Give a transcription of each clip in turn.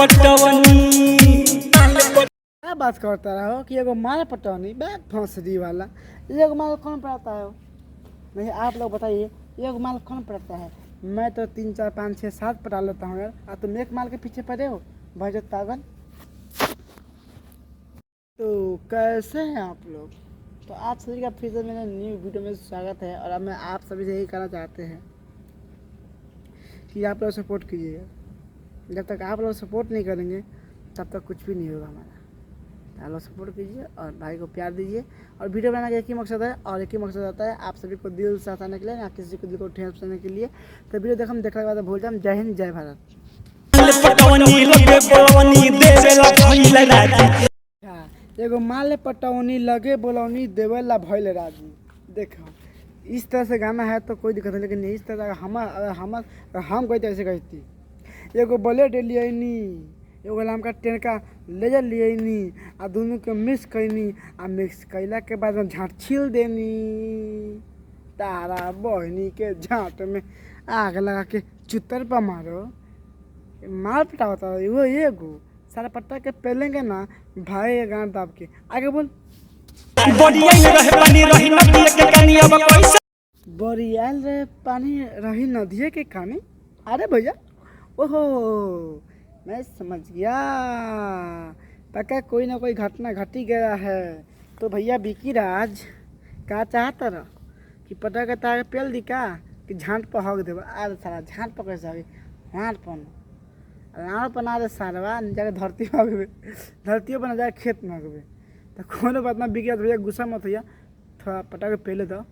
क्या बात करता रहो कि एगो माल पटौनी बैग फंसरी वाला, एगो माल कौन पड़ता है? नहीं आप लोग बताइए, एगो माल कौन पड़ता है? मैं तो 3 4 5 6 7 पटा लेता हूँ यार, और तुम एक माल के पीछे पड़े हो भाई पागल। तो कैसे हैं आप लोग? तो आप सभी का फिर से मेरे न्यू वीडियो में स्वागत है। और अब मैं आप सभी से यही कहना चाहते हैं कि आप लोग सपोर्ट कीजिएगा। जब तक आप लोग सपोर्ट नहीं करेंगे तब तक कुछ भी नहीं होगा हमारा। आप लोग सपोर्ट कीजिए और भाई को प्यार दीजिए। और वीडियो बनाने का एक ही मकसद है, और एक ही मकसद होता है आप सभी को दिल से हंसाने के लिए, ना किसी को दिल को ठेस पहुंचाने के लिए। तो वीडियो देखने के बाद भूल जाए। जय हिंद, जय भारत। एगो माल पटौनी लगे बोलौनी देवेला भइल राजी। देखो इस तरह से गाना है तो कोई दिक्कत नहीं, लेकिन इस तरह हम कोई तरह से कहती एगो ब्लेड लियनी, एगो लमका टेनका लेजर लियनी, आ दोनों के मिक्स कैनी, आ मिक्स कैला के बाद में झाँट छील देनी। तारा बहनी के झाँट में आग लगा के चुतर पर मारो। माल पटा होता है वो एगो सारा पट्टा के पेलेंगे ना भाई, गांड दाब के। आगे बोल। बोरियाल रे पानी रही नदिए के कानी। अरे भैया, ओहो मैं समझ गया, पक्का कोई ना कोई घटना घटी गया है। तो भैया बिकी राज का चाहता रहा कि पटा के तार पेल दी का कि झांट पर हक देवा। अरे सारा झांट पर कैसे हगी? हाथ पन लाड़ बना दे सारवा, जाके धरती में हगबे, धरतियों पर ना जाके खेत में हगबे। तो कोनो बात ना बिकी भैया, गुस्सा मत भैया, थोड़ा पटा के पहले दो।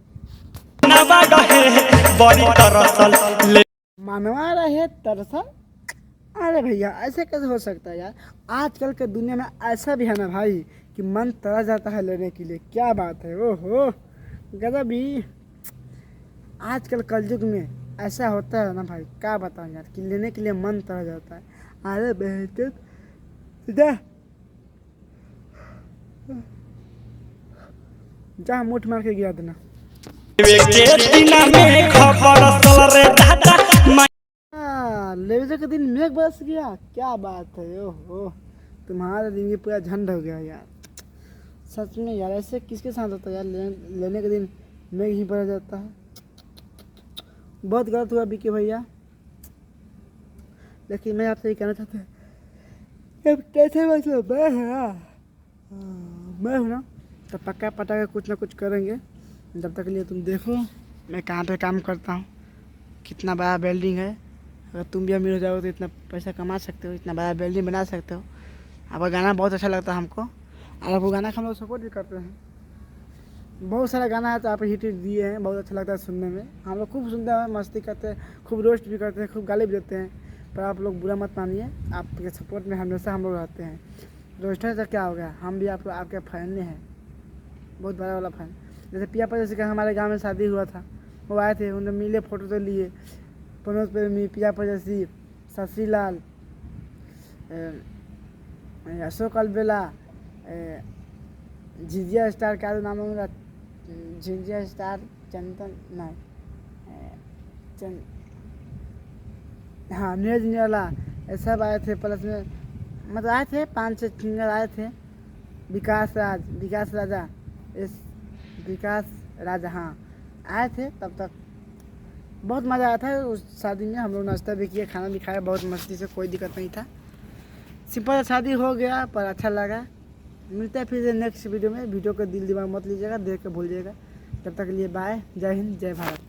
मनवा रहे तरसल। अरे भैया ऐसे कैसे हो सकता है यार? आजकल के दुनिया में ऐसा भी है ना भाई कि मन तरस जाता है लेने के लिए। क्या बात है, ओहो गजब ही। आजकल कलयुग में ऐसा होता है ना भाई, क्या बताऊँ यार, कि लेने के लिए मन तरस जाता है। अरे बेहतर जा मुठ मार के गिरा देना। लेवजो के दिन मेघ बरस गया, क्या बात है, ओहो तुम्हारा दिन ये पूरा झंड हो गया यार। सच में यार, ऐसे किसके साथ होता है यार? लेने के दिन मेघ ही बरस जाता है। बहुत गलत हुआ बिकी भैया, लेकिन मैं आपसे ये कहना चाहता हूँ मैं हूँ ना, तो पक्का पटा के कुछ ना कुछ करेंगे। जब तक के लिए तुम देखो मैं कहाँ पे काम करता हूँ, कितना बड़ा बिल्डिंग है। अगर तुम भी अमीर हो जाओ तो इतना पैसा कमा सकते हो, इतना बड़ा बिल्डिंग बना सकते हो। आपका गाना बहुत अच्छा लगता है हमको, और आपको गाना हम लोग सपोर्ट भी करते हैं। बहुत सारा गाना है तो आप हिट दिए हैं, बहुत अच्छा लगता है सुनने में। हम लोग खूब सुनते हैं, मस्ती करते हैं, खूब रोस्ट भी करते हैं, खूब गाली भी देते हैं। पर आप लोग बुरा मत मानिए, आपके सपोर्ट में हमेशा हम लोग रहते हैं। रोस्टर से क्या हो गया, हम भी आपके फैन हैं, बहुत बड़ा वाला फैन। जैसे पिया परदेसी का हमारे गांव में शादी हुआ था, वो आए थे, उन्हें मिले, फ़ोटो तो लिए। प्रमोद प्रेमी, पिया परदेसी, शशि लाल, अशोक अलबेला, झिझिया स्टार, क्या नाम है उनका, झिझिया स्टार चंदन नहीं हाँ नीरज निराला, ये सब आए थे। प्लस में मतलब आए थे 5 6 सिंगर आए थे। विकास राजा हाँ आए थे। तब तक बहुत मज़ा आया था उस शादी में। हम लोग नाश्ता भी किए, खाना भी खाया बहुत मस्ती से, कोई दिक्कत नहीं था। सिंपल शादी हो गया पर अच्छा लगा। मिलते हैं फिर नेक्स्ट वीडियो में। वीडियो को दिल दिमाग मत लीजिएगा, देख के भूलिएगा। तब तक के लिए बाय, जय हिंद, जय भारत।